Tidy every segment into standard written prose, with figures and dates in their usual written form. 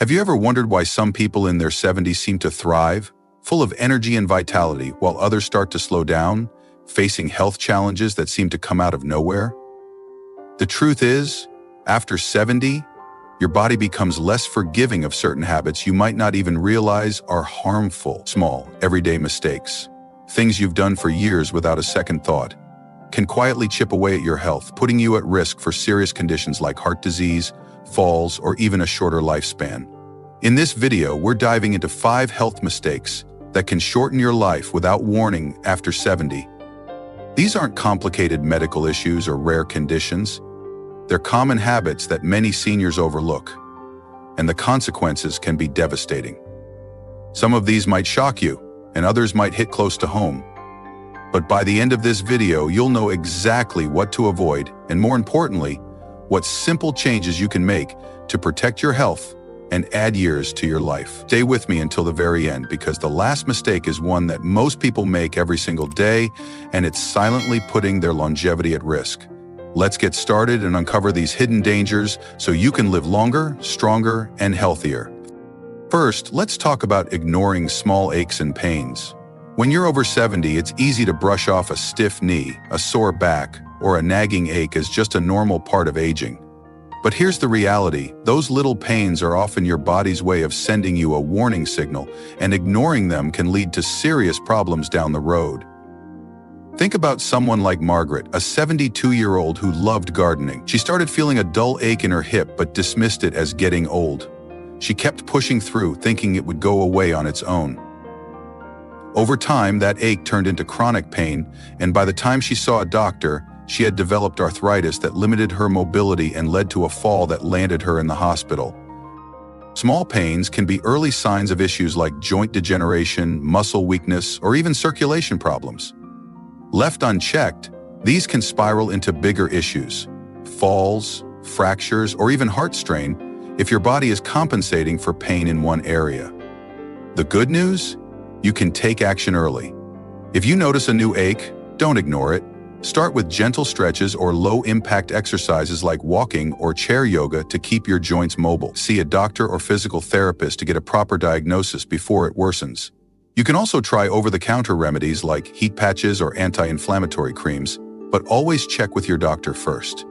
Have you ever wondered why some people in their 70s seem to thrive, full of energy and vitality, while others start to slow down, facing health challenges that seem to come out of nowhere? The truth is, after 70, your body becomes less forgiving of certain habits you might not even realize are harmful. Small, everyday mistakes, things you've done for years without a second thought, can quietly chip away at your health, putting you at risk for serious conditions like heart disease, falls, or even a shorter lifespan. In this video, we're diving into 5 health mistakes that can shorten your life without warning after 70. These aren't complicated medical issues or rare conditions. They're common habits that many seniors overlook, and the consequences can be devastating. Some of these might shock you, and others might hit close to home. But by the end of this video, you'll know exactly what to avoid, and more importantly, what simple changes you can make to protect your health and add years to your life. Stay with me until the very end, because the last mistake is one that most people make every single day, and it's silently putting their longevity at risk. Let's get started and uncover these hidden dangers so you can live longer, stronger, and healthier. First, let's talk about ignoring small aches and pains. When you're over 70, it's easy to brush off a stiff knee, a sore back, or a nagging ache as just a normal part of aging. But here's the reality: those little pains are often your body's way of sending you a warning signal, and ignoring them can lead to serious problems down the road. Think about someone like Margaret, a 72-year-old who loved gardening. She started feeling a dull ache in her hip but dismissed it as getting old. She kept pushing through, thinking it would go away on its own. Over time, that ache turned into chronic pain, and by the time she saw a doctor, she had developed arthritis that limited her mobility and led to a fall that landed her in the hospital. Small pains can be early signs of issues like joint degeneration, muscle weakness, or even circulation problems. Left unchecked, these can spiral into bigger issues: falls, fractures, or even heart strain if your body is compensating for pain in one area. The good news? You can take action early. If you notice a new ache, don't ignore it. Start with gentle stretches or low-impact exercises like walking or chair yoga to keep your joints mobile. See a doctor or physical therapist to get a proper diagnosis before it worsens. You can also try over-the-counter remedies like heat patches or anti-inflammatory creams, but always check with your doctor first.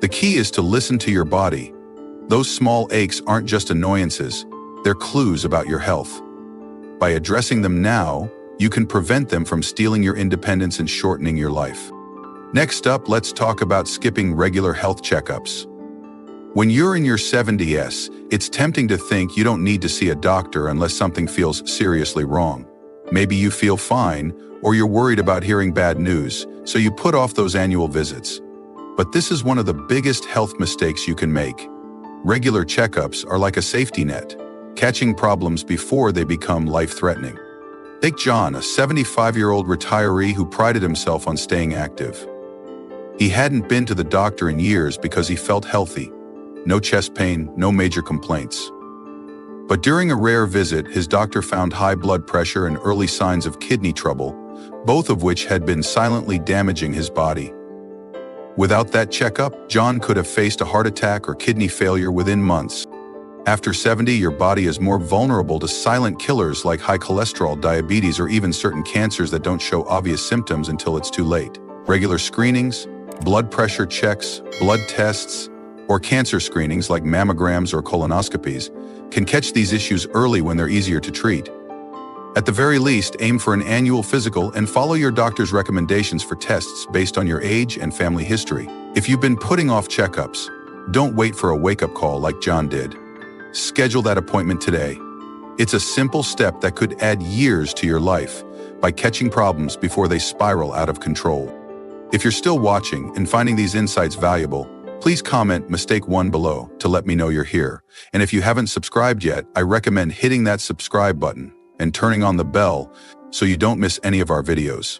The key is to listen to your body. Those small aches aren't just annoyances, they're clues about your health. By addressing them now, you can prevent them from stealing your independence and shortening your life. Next up, let's talk about skipping regular health checkups. When you're in your 70s, it's tempting to think you don't need to see a doctor unless something feels seriously wrong. Maybe you feel fine, or you're worried about hearing bad news, so you put off those annual visits. But this is one of the biggest health mistakes you can make. Regular checkups are like a safety net, catching problems before they become life-threatening. Take John, a 75-year-old retiree who prided himself on staying active. He hadn't been to the doctor in years because he felt healthy. No chest pain, no major complaints. But during a rare visit, his doctor found high blood pressure and early signs of kidney trouble, both of which had been silently damaging his body. Without that checkup, John could have faced a heart attack or kidney failure within months. After 70, your body is more vulnerable to silent killers like high cholesterol, diabetes, or even certain cancers that don't show obvious symptoms until it's too late. Regular screenings, blood pressure checks, blood tests, or cancer screenings like mammograms or colonoscopies can catch these issues early when they're easier to treat. At the very least, aim for an annual physical and follow your doctor's recommendations for tests based on your age and family history. If you've been putting off checkups, don't wait for a wake-up call like John did. Schedule that appointment today. It's a simple step that could add years to your life by catching problems before they spiral out of control. If you're still watching and finding these insights valuable, please comment mistake 1 below to let me know you're here. And if you haven't subscribed yet, I recommend hitting that subscribe button and turning on the bell so you don't miss any of our videos.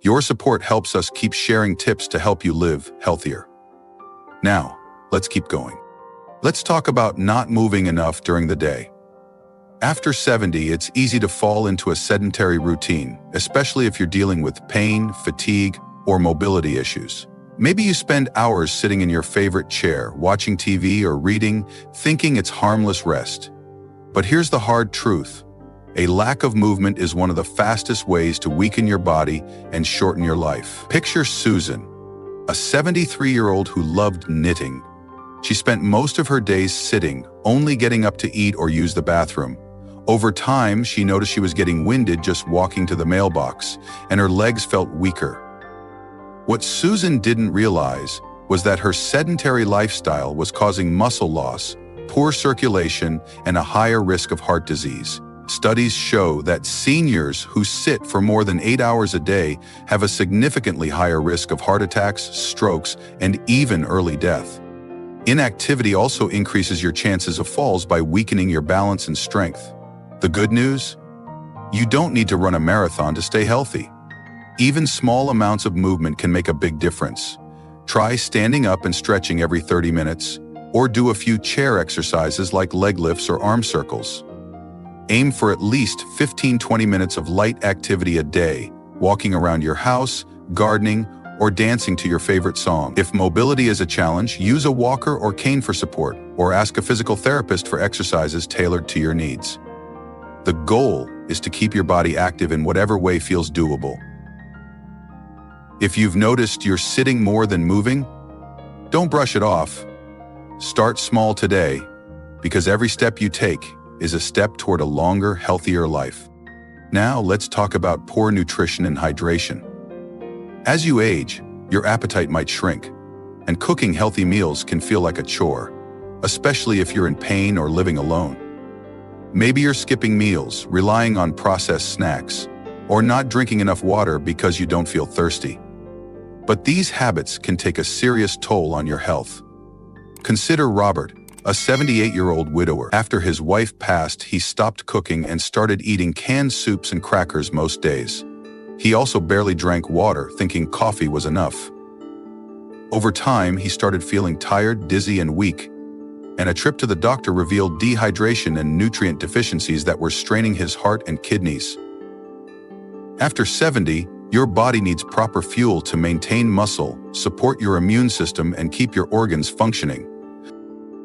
Your support helps us keep sharing tips to help you live healthier. Now, let's keep going. Let's talk about not moving enough during the day. After 70, it's easy to fall into a sedentary routine, especially if you're dealing with pain, fatigue, or mobility issues. Maybe you spend hours sitting in your favorite chair, watching TV or reading, thinking it's harmless rest. But here's the hard truth. A lack of movement is one of the fastest ways to weaken your body and shorten your life. Picture Susan, a 73-year-old who loved knitting. She spent most of her days sitting, only getting up to eat or use the bathroom. Over time, she noticed she was getting winded just walking to the mailbox, and her legs felt weaker. What Susan didn't realize was that her sedentary lifestyle was causing muscle loss, poor circulation, and a higher risk of heart disease. Studies show that seniors who sit for more than 8 hours a day have a significantly higher risk of heart attacks, strokes, and even early death. Inactivity also increases your chances of falls by weakening your balance and strength. The good news? You don't need to run a marathon to stay healthy. Even small amounts of movement can make a big difference. Try standing up and stretching every 30 minutes, or do a few chair exercises like leg lifts or arm circles. Aim for at least 15-20 minutes of light activity a day, walking around your house, gardening, or dancing to your favorite song. If mobility is a challenge, use a walker or cane for support, or ask a physical therapist for exercises tailored to your needs. The goal is to keep your body active in whatever way feels doable. If you've noticed you're sitting more than moving, don't brush it off. Start small today, because every step you take is a step toward a longer, healthier life. Now let's talk about poor nutrition and hydration. As you age, your appetite might shrink, and cooking healthy meals can feel like a chore, especially if you're in pain or living alone. Maybe you're skipping meals, relying on processed snacks, or not drinking enough water because you don't feel thirsty. But these habits can take a serious toll on your health. Consider Robert, a 78-year-old widower. After his wife passed, he stopped cooking and started eating canned soups and crackers most days. He also barely drank water, thinking coffee was enough. Over time, he started feeling tired, dizzy, and weak, and a trip to the doctor revealed dehydration and nutrient deficiencies that were straining his heart and kidneys. After 70, your body needs proper fuel to maintain muscle, support your immune system, and keep your organs functioning.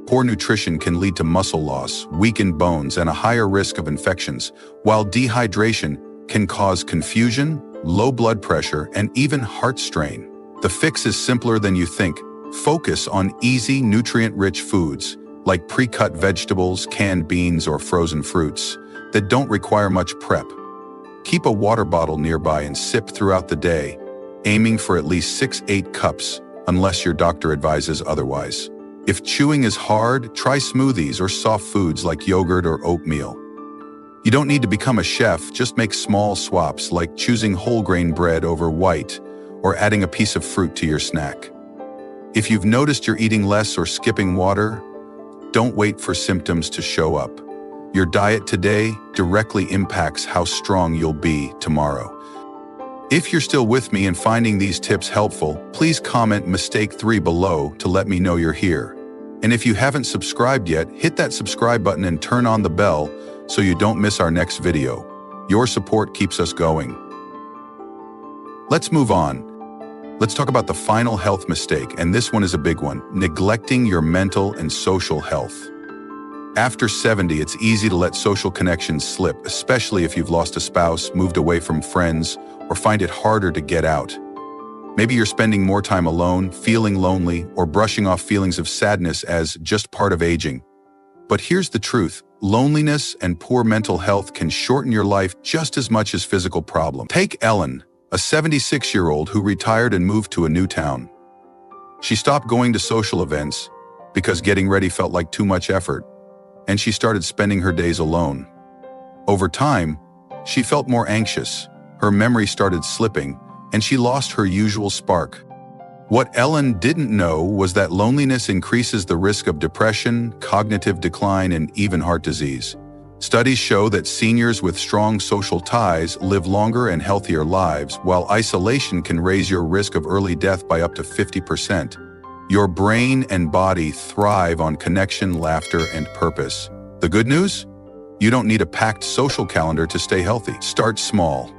Poor nutrition can lead to muscle loss, weakened bones, and a higher risk of infections, while dehydration can cause confusion, low blood pressure, and even heart strain. The fix is simpler than you think. Focus on easy, nutrient-rich foods, like pre-cut vegetables, canned beans, or frozen fruits, that don't require much prep. Keep a water bottle nearby and sip throughout the day, aiming for at least 6-8 cups, unless your doctor advises otherwise. If chewing is hard, try smoothies or soft foods like yogurt or oatmeal. You don't need to become a chef, just make small swaps like choosing whole grain bread over white or adding a piece of fruit to your snack. If you've noticed you're eating less or skipping water, don't wait for symptoms to show up. Your diet today directly impacts how strong you'll be tomorrow. If you're still with me and finding these tips helpful, please comment mistake 3 below to let me know you're here. And if you haven't subscribed yet, hit that subscribe button and turn on the bell so you don't miss our next video. Your support keeps us going. Let's move on. Let's talk about the final health mistake, and this one is a big one: neglecting your mental and social health. After 70, it's easy to let social connections slip, especially if you've lost a spouse, moved away from friends, or find it harder to get out. Maybe you're spending more time alone, feeling lonely, or brushing off feelings of sadness as just part of aging. But here's the truth: loneliness and poor mental health can shorten your life just as much as physical problems. Take Ellen, a 76-year-old who retired and moved to a new town. She stopped going to social events because getting ready felt like too much effort, and she started spending her days alone. Over time, she felt more anxious, her memory started slipping, and she lost her usual spark. What Ellen didn't know was that loneliness increases the risk of depression, cognitive decline, and even heart disease. Studies show that seniors with strong social ties live longer and healthier lives, while isolation can raise your risk of early death by up to 50%. Your brain and body thrive on connection, laughter, and purpose. The good news? You don't need a packed social calendar to stay healthy. Start small.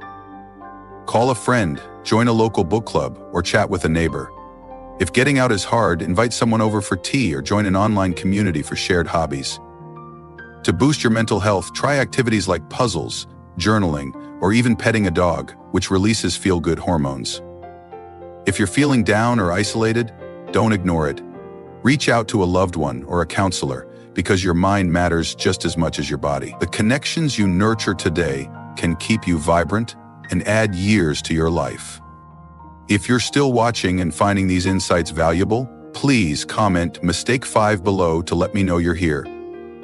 Call a friend, join a local book club, or chat with a neighbor. If getting out is hard, invite someone over for tea or join an online community for shared hobbies. To boost your mental health, try activities like puzzles, journaling, or even petting a dog, which releases feel-good hormones. If you're feeling down or isolated, don't ignore it. Reach out to a loved one or a counselor, because your mind matters just as much as your body. The connections you nurture today can keep you vibrant and add years to your life. If you're still watching and finding these insights valuable, please comment mistake 5 below to let me know you're here.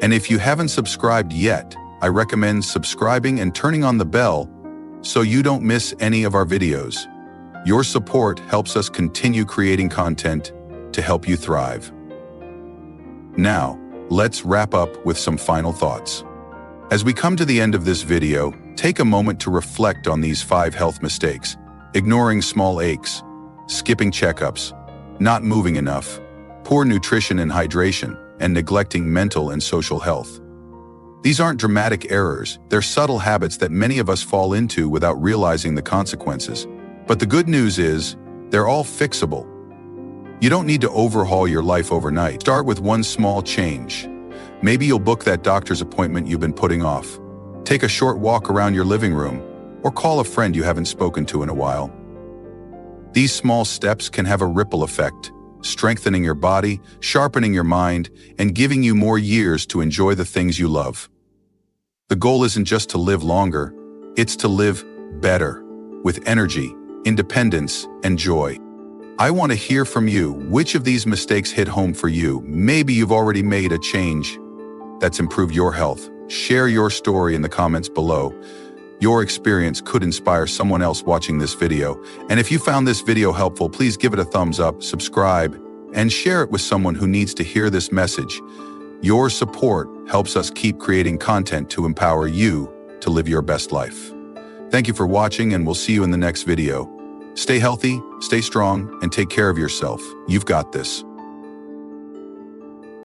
And if you haven't subscribed yet, I recommend subscribing and turning on the bell so you don't miss any of our videos. Your support helps us continue creating content to help you thrive. Now, let's wrap up with some final thoughts. As we come to the end of this video, take a moment to reflect on these 5 health mistakes: ignoring small aches, skipping checkups, not moving enough, poor nutrition and hydration, and neglecting mental and social health. These aren't dramatic errors, they're subtle habits that many of us fall into without realizing the consequences. But the good news is, they're all fixable. You don't need to overhaul your life overnight. Start with one small change. Maybe you'll book that doctor's appointment you've been putting off. Take a short walk around your living room, or call a friend you haven't spoken to in a while. These small steps can have a ripple effect, strengthening your body, sharpening your mind, and giving you more years to enjoy the things you love. The goal isn't just to live longer, it's to live better, with energy, independence, and joy. I want to hear from you. Which of these mistakes hit home for you? Maybe you've already made a change that's improved your health. Share your story in the comments below. Your experience could inspire someone else watching this video. And if you found this video helpful, please give it a thumbs up, subscribe, and share it with someone who needs to hear this message. Your support helps us keep creating content to empower you to live your best life. Thank you for watching, and we'll see you in the next video. Stay healthy, stay strong, and take care of yourself. You've got this.